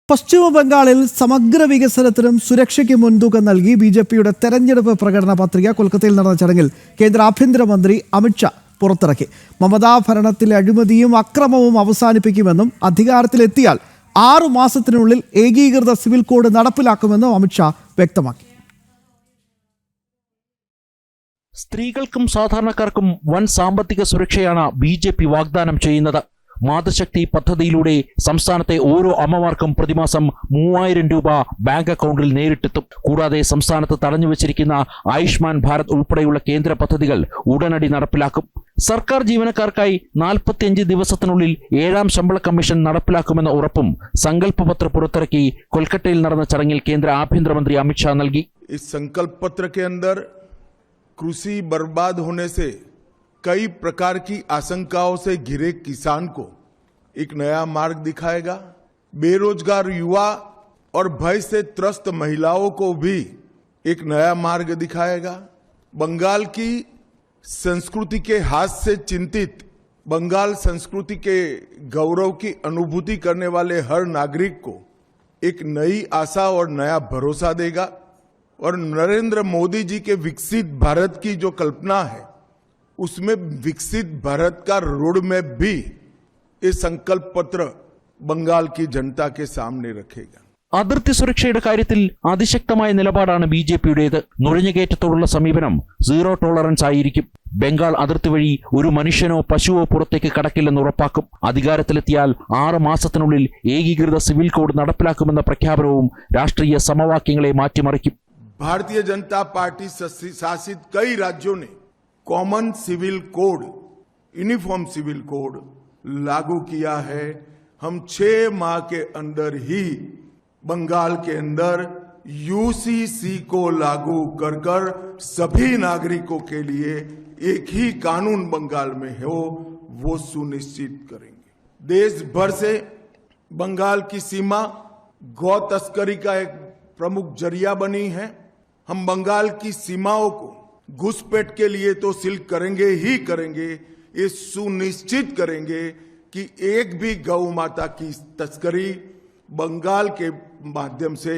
പശ്ചിമ ബംഗാളിൽ സമഗ്ര വികസനത്തിനും സുരക്ഷയ്ക്കും മുൻതൂക്കം നൽകി ബിജെപിയുടെ തെരഞ്ഞെടുപ്പ് പ്രകടന പത്രിക കൊൽക്കത്തയിൽ നടന്ന ചടങ്ങിൽ കേന്ദ്ര ആഭ്യന്തരമന്ത്രി അമിത്ഷാ പുറത്തിറക്കി. മമതാ ഭരണത്തിലെ അഴിമതിയും അക്രമവും അവസാനിപ്പിക്കുമെന്നും അധികാരത്തിലെത്തിയാൽ 6 മാസത്തിനുള്ളിൽ ഏകീകൃത സിവിൽ കോഡ് നടപ്പിലാക്കുമെന്നും അമിത്ഷാ വ്യക്തമാക്കി. സ്ത്രീകൾക്കും സാധാരണക്കാർക്കും വൻ സാമ്പത്തിക സുരക്ഷയാണ് ബിജെപി വാഗ്ദാനം ചെയ്യുന്നത്. മാതൃശക്തി പദ്ധതിയിലൂടെ സംസ്ഥാനത്തെ ഓരോ അമ്മമാർക്കും പ്രതിമാസം 3000 രൂപ ബാങ്ക് അക്കൗണ്ടിൽ നേരിട്ടെത്തും. കൂടാതെ സംസ്ഥാനത്ത് തടഞ്ഞുവച്ചിരിക്കുന്ന ആയുഷ്മാൻ ഭാരത് ഉൾപ്പെടെയുള്ള കേന്ദ്ര പദ്ധതികൾ ഉടനടി നടപ്പിലാക്കും. സർക്കാർ ജീവനക്കാർക്കായി 45 ദിവസത്തിനുള്ളിൽ 7ാം ശമ്പള കമ്മീഷൻ നടപ്പിലാക്കുമെന്ന ഉറപ്പും സങ്കല്പപത്ര പുറത്തിറക്കി കൊൽക്കത്തയിൽ നടന്ന ചടങ്ങിൽ കേന്ദ്ര ആഭ്യന്തരമന്ത്രി അമിത്ഷാ നൽകി. कृषि बर्बाद होने से कई प्रकार की आशंकाओं से घिरे किसान को एक नया मार्ग दिखाएगा. बेरोजगार युवा और भय से त्रस्त महिलाओं को भी एक नया मार्ग दिखाएगा. बंगाल की संस्कृति के हाथ से चिंतित, बंगाल संस्कृति के गौरव की अनुभूति करने वाले हर नागरिक को एक नई आशा और नया भरोसा देगा. और नरेंद्र मोदी जी के विकसित भारत की जो कल्पना है उसमें विकसित भारत का रोड मैप भी ये संकल्प पत्र बंगाल की जनता के सामने रखेगा. അതിർത്തി സുരക്ഷയുടെ കാര്യത്തിൽ അതിശക്തമായ നിലപാടാണ് ബിജെപിയുടേത്. നുഴഞ്ഞുകയറ്റത്തോടുള്ള സമീപനം സീറോ ടോളറൻസ് ആയിരിക്കും. ബംഗാൾ അതിർത്തി വഴി ഒരു മനുഷ്യനോ പശുവോ പുറത്തേക്ക് കടക്കില്ലെന്ന് ഉറപ്പാക്കും. അധികാരത്തിലെത്തിയാൽ 6 മാസത്തിനുള്ളിൽ ഏകീകൃത സിവിൽ കോഡ് നടപ്പിലാക്കുമെന്ന പ്രഖ്യാപനവും രാഷ്ട്രീയ സമവാക്യങ്ങളെ മാറ്റിമറിക്കും. भारतीय जनता पार्टी शासित कई राज्यों ने common civil code, uniform civil code लागू किया है. हम 6 माह के अंदर ही बंगाल के अंदर यूसीसी को लागू कर सभी नागरिकों के लिए एक ही कानून बंगाल में हो वो सुनिश्चित करेंगे. देश भर से बंगाल की सीमा गौ तस्करी का एक प्रमुख जरिया बनी है. हम बंगाल की सीमाओं को घुसपैठ के लिए तो सील करेंगे ही करेंगे. ये सुनिश्चित करेंगे कि एक भी गौ माता की तस्करी बंगाल के माध्यम से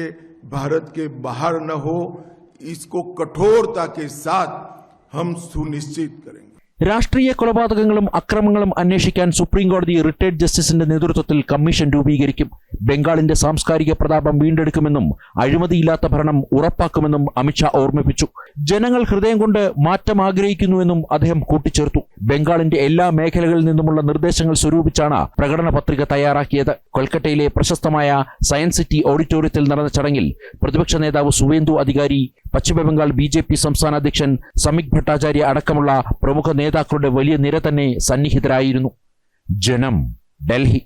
भारत के बाहर न हो. इसको कठोरता के साथ हम सुनिश्चित करेंगे. രാഷ്ട്രീയ കൊലപാതകങ്ങളും അക്രമങ്ങളും അന്വേഷിക്കാൻ സുപ്രീം കോടതി റിട്ടയർഡ് ജസ്റ്റിസിന്റെ നേതൃത്വത്തിൽ കമ്മീഷൻ രൂപീകരിക്കും. ബംഗാളിന്റെ സാംസ്കാരിക പ്രതാപം വീണ്ടെടുക്കുമെന്നും അഴിമതിയില്ലാത്ത ഭരണം ഉറപ്പാക്കുമെന്നും അമിത്ഷാ ഓർമ്മിപ്പിച്ചു. ജനങ്ങൾ ഹൃദയം കൊണ്ട് മാറ്റം ആഗ്രഹിക്കുന്നുവെന്നും അദ്ദേഹം കൂട്ടിച്ചേർത്തു. ബംഗാളിന്റെ എല്ലാ മേഖലകളിൽ നിന്നുമുള്ള നിർദ്ദേശങ്ങൾ സ്വരൂപിച്ചാണ് പ്രകടന പത്രിക തയ്യാറാക്കിയത്. കൊൽക്കത്തയിലെ പ്രശസ്തമായ സയൻസ് സിറ്റി ഓഡിറ്റോറിയത്തിൽ നടന്ന ചടങ്ങിൽ പ്രതിപക്ഷ നേതാവ് സുവേന്ദു അധികാരി, പശ്ചിമബംഗാൾ ബിജെപി സംസ്ഥാന അധ്യക്ഷൻ സമീക് ഭട്ടാചാര്യ അടക്കമുള്ള പ്രമുഖ നേതാക്കളുടെ വലിയ നിര തന്നെ സന്നിഹിതരായിരുന്നു. ജനം, ഡൽഹി.